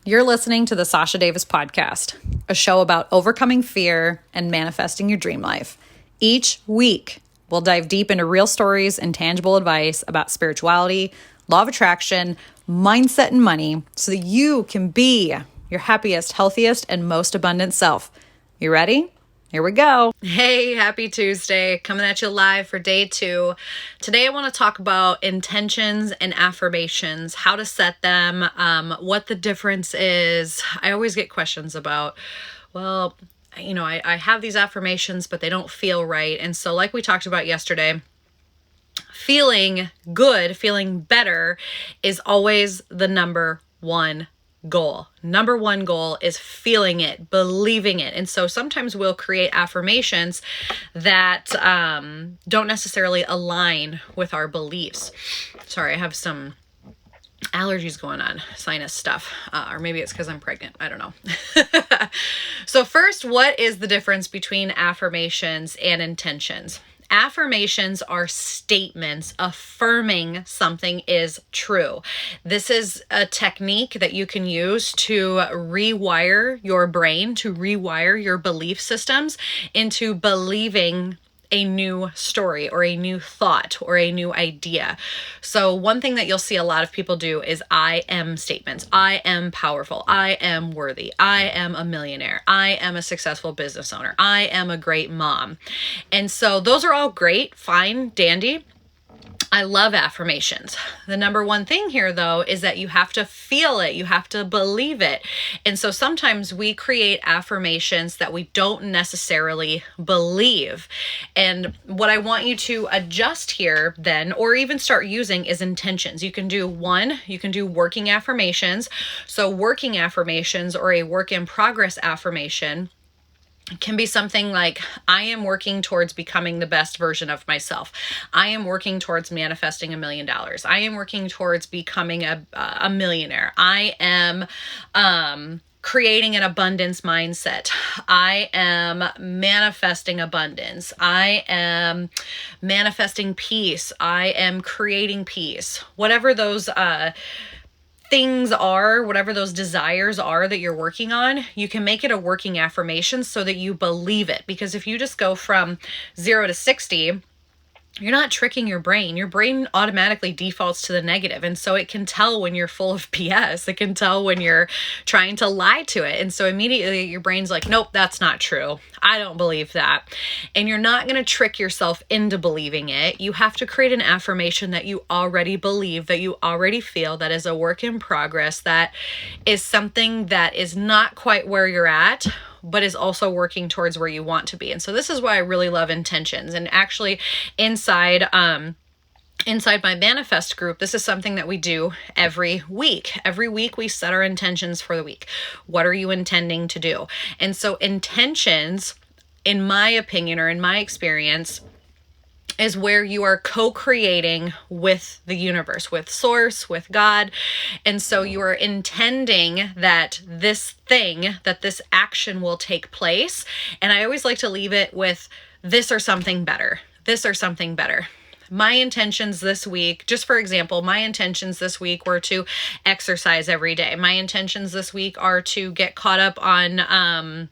You're listening to the Sasha Davis Podcast, a show about overcoming fear and manifesting your dream life. Each week, we'll dive deep into real stories and tangible advice about spirituality, law of attraction, mindset, and money so that you can be your happiest, healthiest, and most abundant self. You ready? Here we go. Hey, happy Tuesday. Coming at you live for day 2. Today I want to talk about intentions and affirmations, how to set them, what the difference is. I always get questions about, well, I have these affirmations, but they don't feel right. And so like we talked about yesterday, feeling good, feeling better is always the number one goal. Number one goal is feeling it, believing it. And so sometimes we'll create affirmations that don't necessarily align with our beliefs. Sorry, I have some allergies going on, sinus stuff, or maybe it's because I'm pregnant. I don't know. So first, what is the difference between affirmations and intentions? Affirmations are statements affirming something is true. This is a technique that you can use to rewire your brain, to rewire your belief systems into believing a new story or a new thought or a new idea. So one thing that you'll see a lot of people do is I am statements. I am powerful. I am worthy. I am a millionaire. I am a successful business owner. I am a great mom. And so those are all great, fine, dandy. I love affirmations. The number one thing here, though, is that you have to feel it. You have to believe it. And so sometimes we create affirmations that we don't necessarily believe. And what I want you to adjust here then, or even start using, is intentions. You can do working affirmations. So working affirmations or a work in progress affirmation can be something like, I am working towards becoming the best version of myself. I am working towards manifesting $1 million. I am working towards becoming a millionaire. I am creating an abundance mindset. I am manifesting abundance. I am manifesting peace. I am creating peace. Whatever those things are, whatever those desires are that you're working on, you can make it a working affirmation so that you believe it. Because if you just go from 0 to 60, you're not tricking your brain. Your brain automatically defaults to the negative. And so it can tell when you're full of BS. It can tell when you're trying to lie to it. And so immediately your brain's like, nope, that's not true. I don't believe that. And you're not going to trick yourself into believing it. You have to create an affirmation that you already believe, that you already feel, that is a work in progress, that is something that is not quite where you're at, but is also working towards where you want to be. And so this is why I really love intentions. And actually inside my manifest group, this is something that we do every week. Every week we set our intentions for the week. What are you intending to do? And so intentions, in my opinion or in my experience, is where you are co-creating with the universe, with source, with God. And so you are intending that this action will take place. And I always like to leave it with this or something better, this or something better. My intentions this week, just for example, my intentions this week were to exercise every day. My intentions this week are to get caught up on,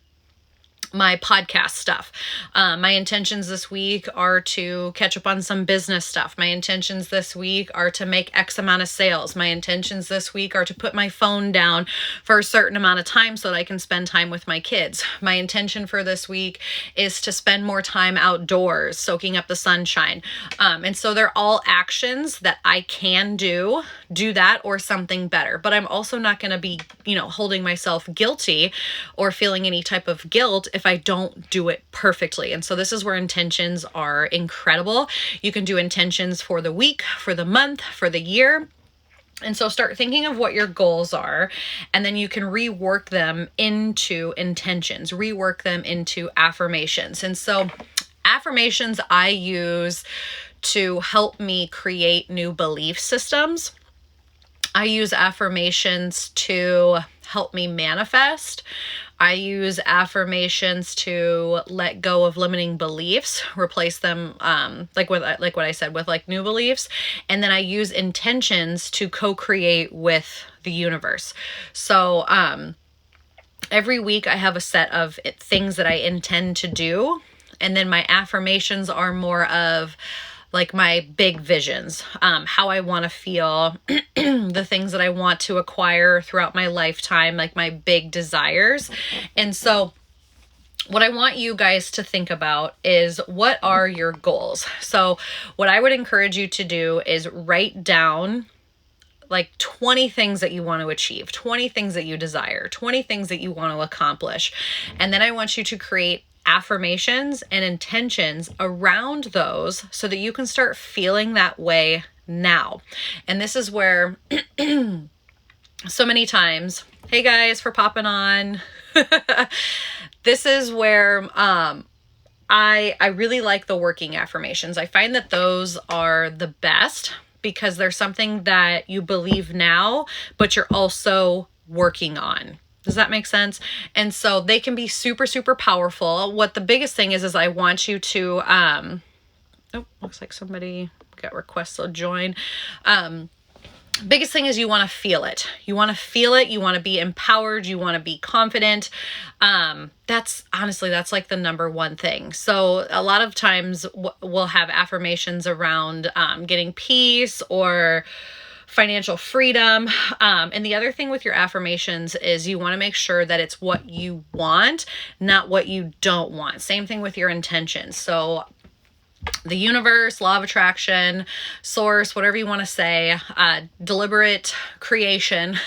my podcast stuff. My intentions this week are to catch up on some business stuff. My intentions this week are to make X amount of sales. My intentions this week are to put my phone down for a certain amount of time so that I can spend time with my kids. My intention for this week is to spend more time outdoors, soaking up the sunshine. And so they're all actions that I can do that or something better. But I'm also not going to be, holding myself guilty or feeling any type of guilt if I don't do it perfectly. And so this is where intentions are incredible. You can do intentions for the week, for the month, for the year. And so start thinking of what your goals are, and then you can rework them into intentions, rework them into affirmations. And so affirmations I use to help me create new belief systems. I use affirmations to help me manifest. I use affirmations to let go of limiting beliefs, replace them like what I said, with like new beliefs. And then I use intentions to co-create with the universe. So every week I have a set of things that I intend to do. And then my affirmations are more of like my big visions, how I want to feel, the things that I want to acquire throughout my lifetime, like my big desires. And so what I want you guys to think about is, what are your goals? So what I would encourage you to do is write down like 20 things that you want to achieve, 20 things that you desire, 20 things that you want to accomplish. And then I want you to create affirmations and intentions around those so that you can start feeling that way now. And this is where so many times, hey guys, for popping on. This is where I really like the working affirmations. I find that those are the best because there's something that you believe now, but you're also working on. Does that make sense? And so they can be super, super powerful. What the biggest thing is I want you to, looks like somebody got requests to join. Biggest thing is you want to feel it. You want to feel it. You want to be empowered. You want to be confident. That's like the number one thing. So a lot of times we'll have affirmations around getting peace or financial freedom. And the other thing with your affirmations is you want to make sure that it's what you want, not what you don't want. Same thing with your intentions. So the universe, law of attraction, source, whatever you want to say, deliberate creation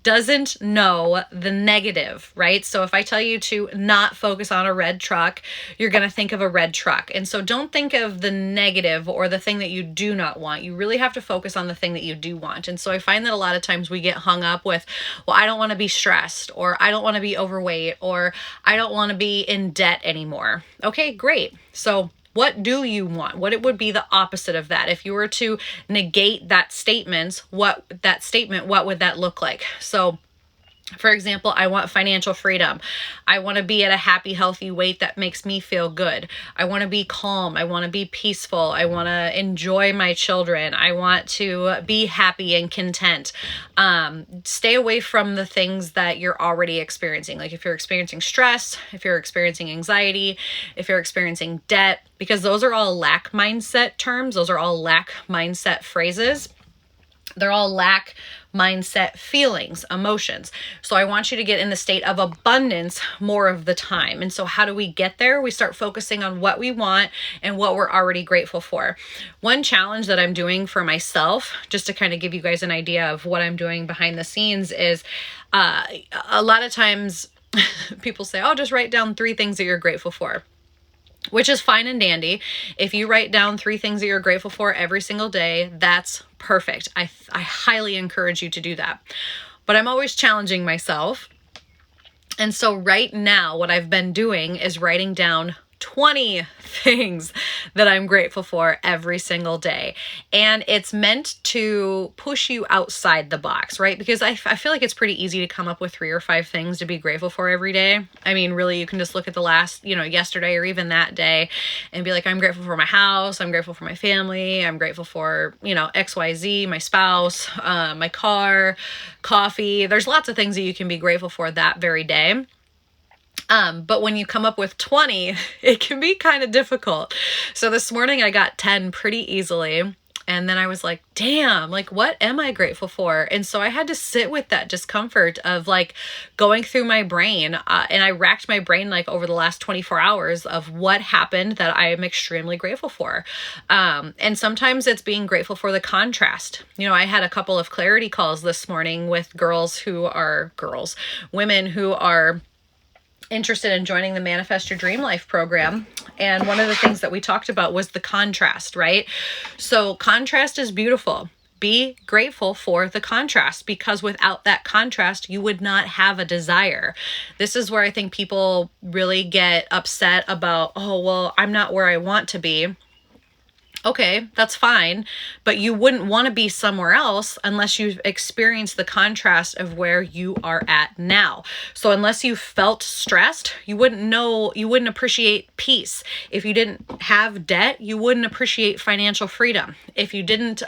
doesn't know the negative, right? So if I tell you to not focus on a red truck, you're going to think of a red truck. And so don't think of the negative or the thing that you do not want. You really have to focus on the thing that you do want. And so I find that a lot of times we get hung up with, well, I don't want to be stressed, or I don't want to be overweight, or I don't want to be in debt anymore. Okay, great. So what do you want? What it would be the opposite of that? If you were to negate that statement, what would that look like? So for example, I want financial freedom. I want to be at a happy, healthy weight that makes me feel good. I want to be calm. I want to be peaceful. I want to enjoy my children. I want to be happy and content. Stay away from the things that you're already experiencing. Like if you're experiencing stress, if you're experiencing anxiety, if you're experiencing debt, because those are all lack mindset terms. Those are all lack mindset phrases. They're all lack mindset feelings, emotions. So I want you to get in the state of abundance more of the time. And so how do we get there? We start focusing on what we want and what we're already grateful for. One challenge that I'm doing for myself, just to kind of give you guys an idea of what I'm doing behind the scenes, is a lot of times people say, oh, just write down 3 things that you're grateful for. Which is fine and dandy. If you write down 3 things that you're grateful for every single day, that's perfect. I highly encourage you to do that. But I'm always challenging myself. And so right now, what I've been doing is writing down 20 things that I'm grateful for every single day. And it's meant to push you outside the box, right? Because I feel like it's pretty easy to come up with 3 or 5 things to be grateful for every day. I mean, really, you can just look at the last, yesterday or even that day and be like, I'm grateful for my house. I'm grateful for my family. I'm grateful for, XYZ, my spouse, my car, coffee. There's lots of things that you can be grateful for that very day. But when you come up with 20, it can be kind of difficult. So this morning I got 10 pretty easily. And then I was like, damn, like, what am I grateful for? And so I had to sit with that discomfort of like going through my brain. And I racked my brain like over the last 24 hours of what happened that I am extremely grateful for. And sometimes it's being grateful for the contrast. I had a couple of clarity calls this morning with women who are interested in joining the Manifest Your Dream Life program. And one of the things that we talked about was the contrast, right? So contrast is beautiful. Be grateful for the contrast, because without that contrast, you would not have a desire. This is where I think people really get upset about, oh, well, I'm not where I want to be. Okay, that's fine, but you wouldn't want to be somewhere else unless you've experienced the contrast of where you are at now. So unless you felt stressed, you wouldn't appreciate peace. If you didn't have debt, you wouldn't appreciate financial freedom. If you didn't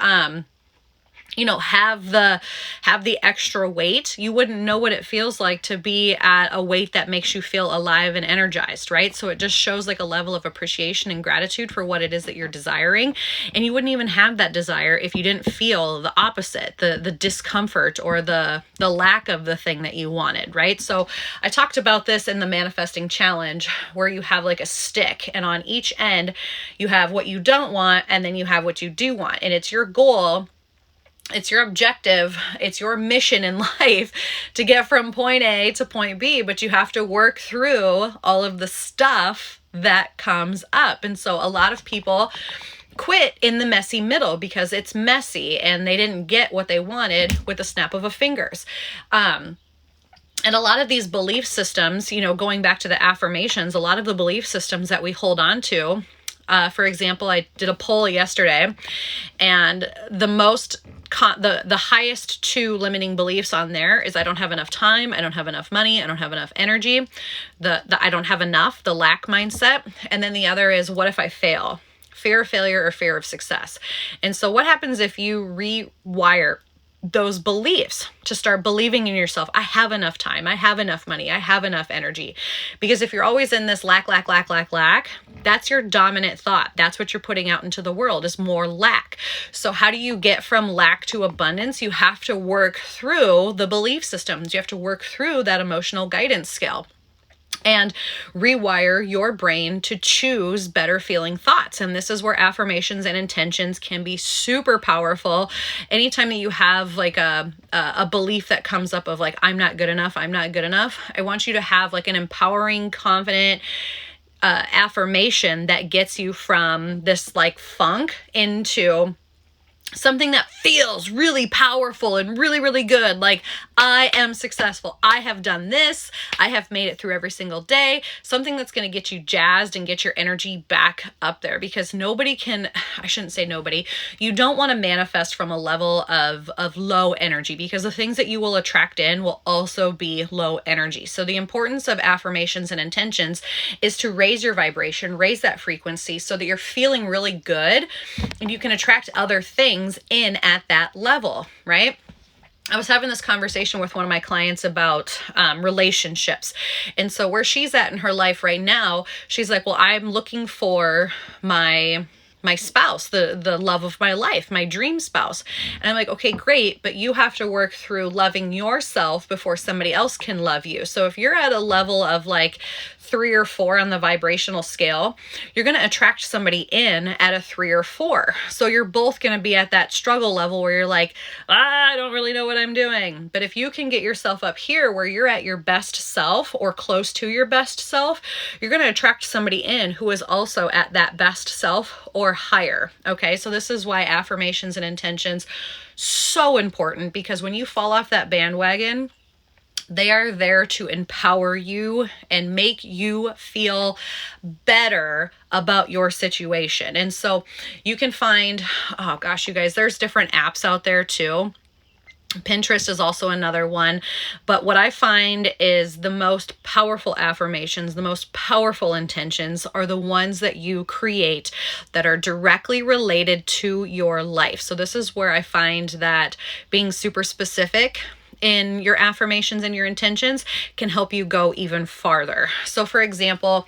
have the extra weight, you wouldn't know what it feels like to be at a weight that makes you feel alive and energized, right? So it just shows like a level of appreciation and gratitude for what it is that you're desiring. And you wouldn't even have that desire if you didn't feel the opposite, the discomfort or the lack of the thing that you wanted, right? So I talked about this in the manifesting challenge, where you have like a stick, and on each end you have what you don't want, and then you have what you do want. And it's your goal, it's your objective, it's your mission in life to get from point A to point B, but you have to work through all of the stuff that comes up. And so a lot of people quit in the messy middle because it's messy and they didn't get what they wanted with a snap of a fingers. And a lot of these belief systems, going back to the affirmations, a lot of the belief systems that we hold on to, for example, I did a poll yesterday, and the highest two limiting beliefs on there is I don't have enough time, I don't have enough money, I don't have enough energy, the I don't have enough, the lack mindset, and then the other is what if I fail? Fear of failure or fear of success. And so what happens if you rewire those beliefs to start believing in yourself? I have enough time, I have enough money, I have enough energy. Because if you're always in this lack, that's your dominant thought. That's what you're putting out into the world, is more lack. So how do you get from lack to abundance? You have to work through the belief systems. You have to work through that emotional guidance scale and rewire your brain to choose better feeling thoughts. And this is where affirmations and intentions can be super powerful. Anytime that you have like a belief that comes up of like, I'm not good enough, I want you to have like an empowering, confident affirmation that gets you from this like funk into something that feels really powerful and really, really good. Like, I am successful. I have done this. I have made it through every single day. Something that's going to get you jazzed and get your energy back up there, because I shouldn't say nobody. You don't want to manifest from a level of low energy, because the things that you will attract in will also be low energy. So the importance of affirmations and intentions is to raise your vibration, raise that frequency so that you're feeling really good and you can attract other things in at that level, right? I was having this conversation with one of my clients about relationships. And so where she's at in her life right now, she's like, well, I'm looking for my spouse, the love of my life, my dream spouse. And I'm like, okay, great. But you have to work through loving yourself before somebody else can love you. So if you're at a level of like 3 or 4 on the vibrational scale, you're going to attract somebody in at a 3 or 4. So you're both going to be at that struggle level where you're like, I don't really know what I'm doing. But if you can get yourself up here where you're at your best self or close to your best self, you're going to attract somebody in who is also at that best self or higher. Okay. So this is why affirmations and intentions so important, because when you fall off that bandwagon, they are there to empower you and make you feel better about your situation. And so you can find, oh gosh, you guys, there's different apps out there too. Pinterest is also another one. But what I find is the most powerful affirmations, the most powerful intentions are the ones that you create that are directly related to your life. So this is where I find that being super specific in your affirmations and your intentions can help you go even farther. So for example,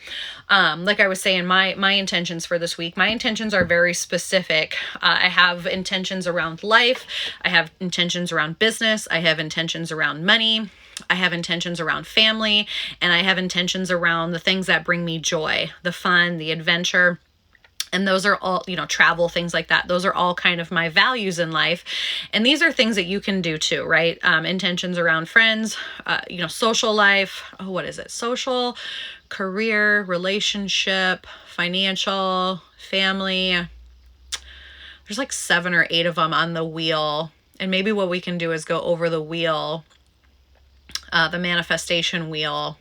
like I was saying, my intentions for this week, my intentions are very specific. I have intentions around life. I have intentions around business. I have intentions around money. I have intentions around family, and I have intentions around the things that bring me joy, the fun, the adventure. And those are all, travel, things like that. Those are all kind of my values in life. And these are things that you can do too, right? Intentions around friends, social life. Oh, what is it? Social, career, relationship, financial, family. There's like 7 or 8 of them on the wheel. And maybe what we can do is go over the wheel, the manifestation wheel.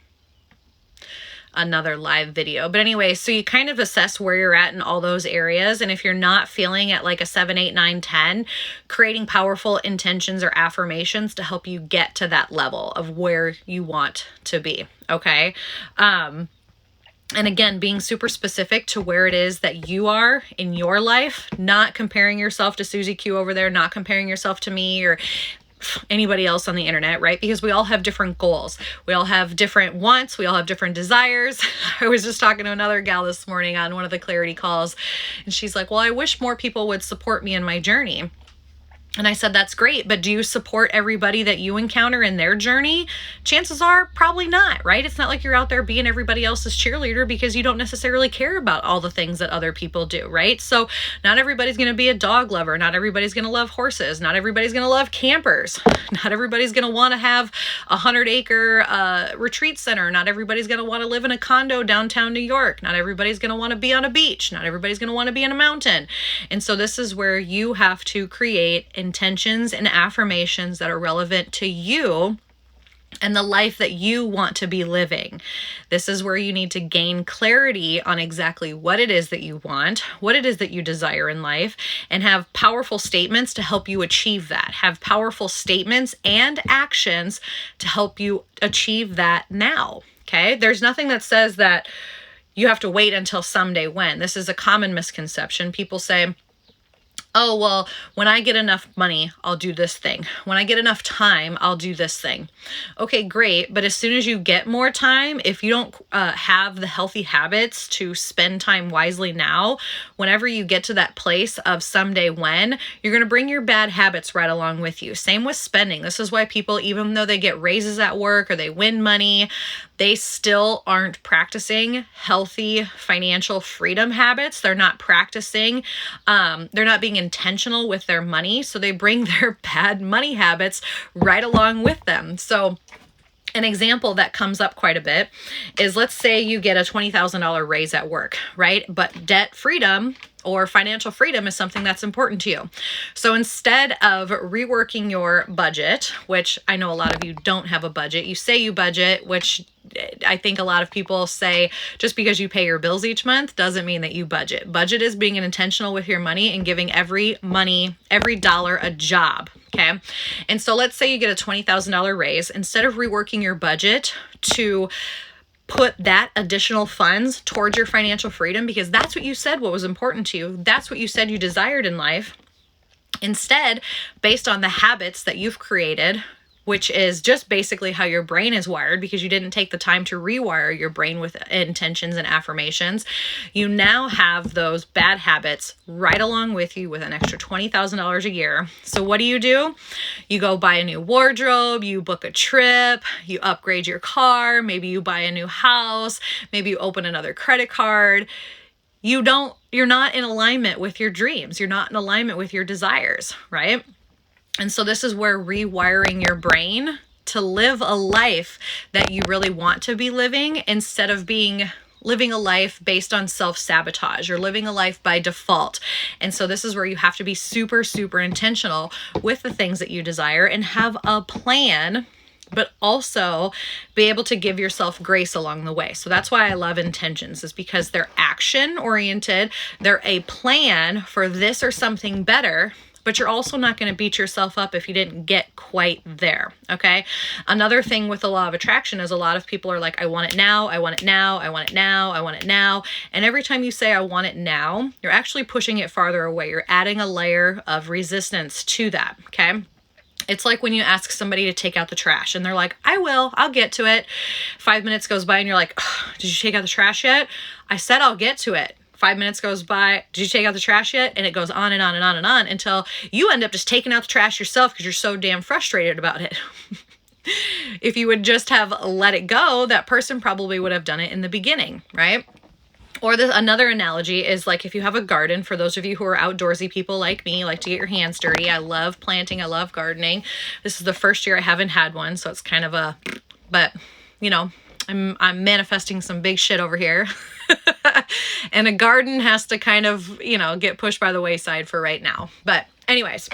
another live video. But anyway, so you kind of assess where you're at in all those areas. And if you're not feeling at like a 7, 8, 9, 10, creating powerful intentions or affirmations to help you get to that level of where you want to be. Okay. And again, being super specific to where it is that you are in your life, not comparing yourself to Susie Q over there, not comparing yourself to me or anybody else on the internet, right? Because we all have different goals. We all have different wants. We all have different desires. I was just talking to another gal this morning on one of the clarity calls, and she's like, well, I wish more people would support me in my journey. And I said, that's great, but do you support everybody that you encounter in their journey? Chances are probably not, right? It's not like you're out there being everybody else's cheerleader because you don't necessarily care about all the things that other people do, right? So not everybody's going to be a dog lover. Not everybody's going to love horses. Not everybody's going to love campers. Not everybody's going to want to have a 100-acre retreat center. Not everybody's going to want to live in a condo downtown New York. Not everybody's going to want to be on a beach. Not everybody's going to want to be in a mountain. And so this is where you have to create intentions and affirmations that are relevant to you and the life that you want to be living. This is where you need to gain clarity on exactly what it is that you want, what it is that you desire in life, and have powerful statements to help you achieve that. Have powerful statements and actions to help you achieve that now. Okay? There's nothing that says that you have to wait until someday when. This is a common misconception. People say, oh, well, when I get enough money, I'll do this thing. When I get enough time, I'll do this thing. Okay, great. But as soon as you get more time, if you don't have the healthy habits to spend time wisely now, whenever you get to that place of someday when, you're going to bring your bad habits right along with you. Same with spending. This is why people, even though they get raises at work or they win money, they still aren't practicing healthy financial freedom habits. They're not practicing, they're not being intentional with their money. So they bring their bad money habits right along with them. So an example that comes up quite a bit is, let's say you get a $20,000 raise at work, right? But debt freedom or financial freedom is something that's important to you. So instead of reworking your budget, which I know a lot of you don't have a budget, you say you budget, which I think a lot of people say just because you pay your bills each month doesn't mean that you budget. Budget is being intentional with your money and giving every dollar a job. Okay. And so let's say you get a $20,000 raise. Instead of reworking your budget to put that additional funds towards your financial freedom, because that's what you said what was important to you. That's what you said you desired in life. Instead, based on the habits that you've created, which is just basically how your brain is wired because you didn't take the time to rewire your brain with intentions and affirmations, you now have those bad habits right along with you with an extra $20,000 a year. So what do? You go buy a new wardrobe, you book a trip, you upgrade your car, maybe you buy a new house, maybe you open another credit card. You're not in alignment with your dreams. You're not in alignment with your desires, right? And so this is where rewiring your brain to live a life that you really want to be living instead of living a life based on self-sabotage or living a life by default. And so this is where you have to be super, super intentional with the things that you desire and have a plan, but also be able to give yourself grace along the way. So that's why I love intentions, is because they're action oriented. They're a plan for this or something better, but you're also not going to beat yourself up if you didn't get quite there. Okay. Another thing with the law of attraction is a lot of people are like, I want it now. I want it now. I want it now. I want it now. And every time you say, I want it now, you're actually pushing it farther away. You're adding a layer of resistance to that. Okay. It's like when you ask somebody to take out the trash and they're like, I'll get to it. 5 minutes goes by and you're like, did you take out the trash yet? I said, I'll get to it. 5 minutes goes by. Did you take out the trash yet? And it goes on and on and on and on until you end up just taking out the trash yourself because you're so damn frustrated about it. If you would just have let it go, that person probably would have done it in the beginning, right? Or another analogy is like if you have a desire, for those of you who are outdoorsy people like me, like to get your hands dirty. I love planting. I love gardening. This is the first year I haven't had one, so it's kind of but you know, I'm manifesting some big shit over here. And a garden has to kind of, get pushed by the wayside for right now. But anyways,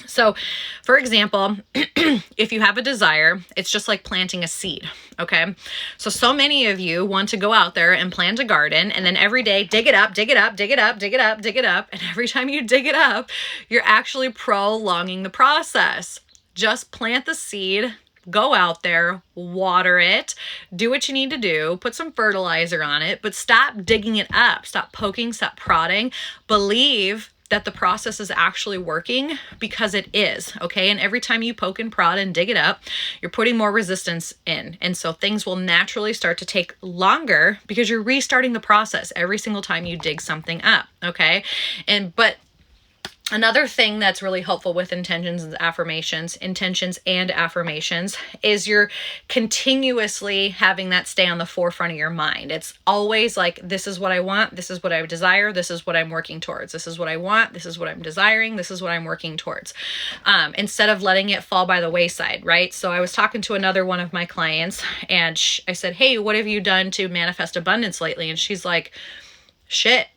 So, for example, if you have a desire, it's just like planting a seed, okay? So many of you want to go out there and plant a garden, and then every day dig it up, dig it up, dig it up, dig it up, dig it up, and every time you dig it up, you're actually prolonging the process. Just plant the seed, go out there, water it, do what you need to do, put some fertilizer on it, but stop digging it up, stop poking, stop prodding. Believe that the process is actually working, because it is, okay? And every time you poke and prod and dig it up, you're putting more resistance in. And so things will naturally start to take longer because you're restarting the process every single time you dig something up, okay? But another thing that's really helpful with intentions and affirmations is you're continuously having that stay on the forefront of your mind. It's always like, this is what I want, this is what I desire, this is what I'm working towards, this is what I want, this is what I'm desiring, this is what I'm working towards, instead of letting it fall by the wayside, right? So I was talking to another one of my clients, and I said, hey, what have you done to manifest abundance lately? And she's like, shit,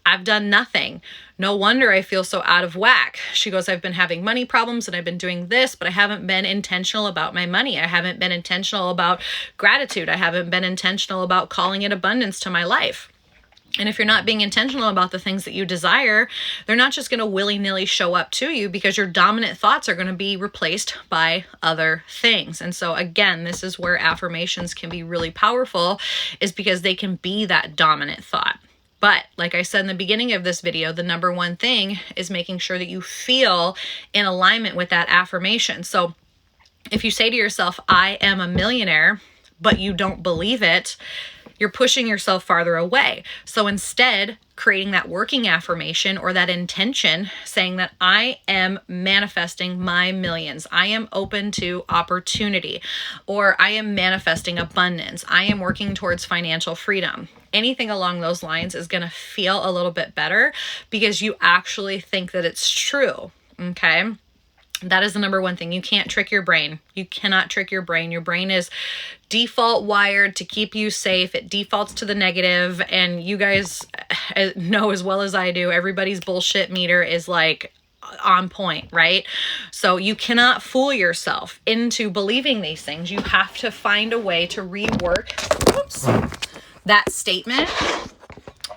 I've done nothing. No wonder I feel so out of whack. She goes, I've been having money problems and I've been doing this, but I haven't been intentional about my money. I haven't been intentional about gratitude. I haven't been intentional about calling it abundance to my life. And if you're not being intentional about the things that you desire, they're not just going to willy-nilly show up to you, because your dominant thoughts are going to be replaced by other things. And so again, this is where affirmations can be really powerful, is because they can be that dominant thought. But like I said in the beginning of this video, the number one thing is making sure that you feel in alignment with that affirmation. So if you say to yourself, I am a millionaire, but you don't believe it, you're pushing yourself farther away. So instead, creating that working affirmation or that intention saying that I am manifesting my millions, I am open to opportunity, or I am manifesting abundance, I am working towards financial freedom. Anything along those lines is going to feel a little bit better because you actually think that it's true, okay? That is the number one thing. You can't trick your brain. You cannot trick your brain. Your brain is default wired to keep you safe. It defaults to the negative. And you guys know as well as I do, everybody's bullshit meter is like on point, right? So you cannot fool yourself into believing these things. You have to find a way to rework that statement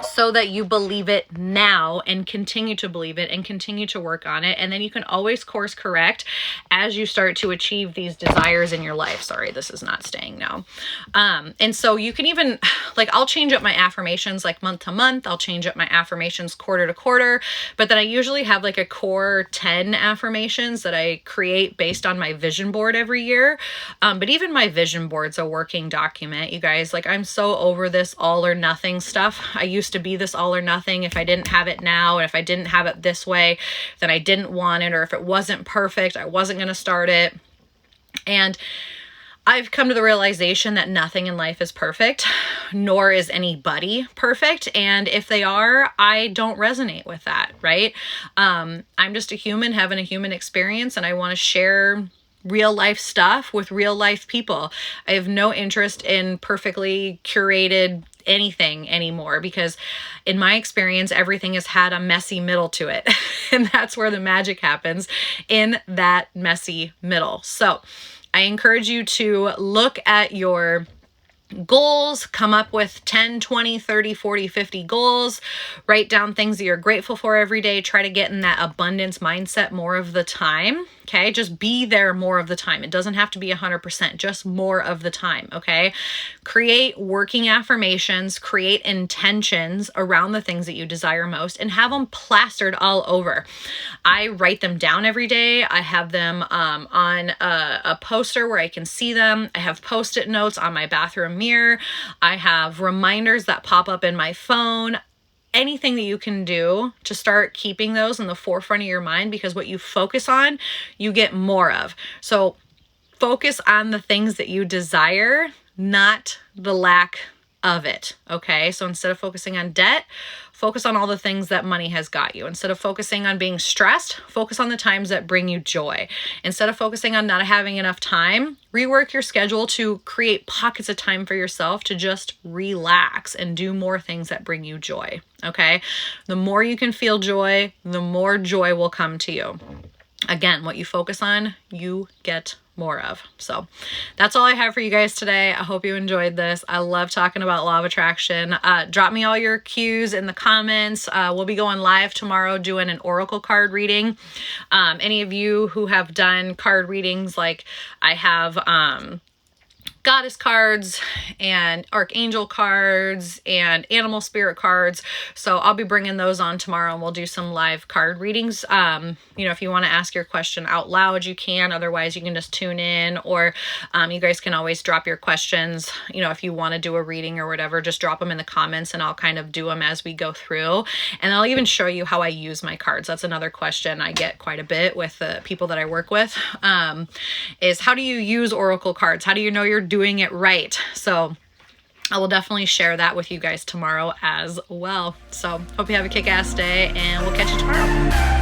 so that you believe it now and continue to believe it and continue to work on it. And then you can always course correct as you start to achieve these desires in your life. Sorry, this is not staying now. And so you can even, like, I'll change up my affirmations like month to month. I'll change up my affirmations quarter to quarter. But then I usually have like a core 10 affirmations that I create based on my vision board every year. But even my vision board's a working document, you guys. Like, I'm so over this all or nothing stuff. I used to be this all or nothing. If I didn't have it now, and if I didn't have it this way, then I didn't want it, or if it wasn't perfect, I wasn't going to start it. And I've come to the realization that nothing in life is perfect, nor is anybody perfect. And if they are, I don't resonate with that, right? I'm just a human having a human experience, and I want to share real life stuff with real life people. I have no interest in perfectly curated anything anymore, because in my experience, everything has had a messy middle to it. And that's where the magic happens, in that messy middle. So I encourage you to look at your goals, come up with 10, 20, 30, 40, 50 goals, write down things that you're grateful for every day, try to get in that abundance mindset more of the time, okay? Just be there more of the time. It doesn't have to be 100%, just more of the time, okay? Create working affirmations, create intentions around the things that you desire most, and have them plastered all over. I write them down every day. I have them on a poster where I can see them. I have Post-it notes on my bathroom mirror. I have reminders that pop up in my phone. Anything that you can do to start keeping those in the forefront of your mind, because what you focus on, you get more of. So focus on the things that you desire, not the lack of it, okay? So instead of focusing on debt, focus on all the things that money has got you. Instead of focusing on being stressed, focus on the times that bring you joy. Instead of focusing on not having enough time, rework your schedule to create pockets of time for yourself to just relax and do more things that bring you joy, okay? The more you can feel joy, the more joy will come to you. again, what you focus on, you get more of. So that's all I have for you guys today. I hope you enjoyed this. I love talking about law of attraction. Drop me all your cues in the comments. We'll be going live tomorrow doing an oracle card reading. Any of you who have done card readings, like I have, goddess cards and archangel cards and animal spirit cards. So I'll be bringing those on tomorrow, and we'll do some live card readings. If you want to ask your question out loud, you can. Otherwise, you can just tune in, or you guys can always drop your questions. If you want to do a reading or whatever, just drop them in the comments and I'll kind of do them as we go through. And I'll even show you how I use my cards. That's another question I get quite a bit with the people that I work with, is how do you use oracle cards? How do you know you're doing it right? So I will definitely share that with you guys tomorrow as well. So hope you have a kick-ass day, and we'll catch you tomorrow.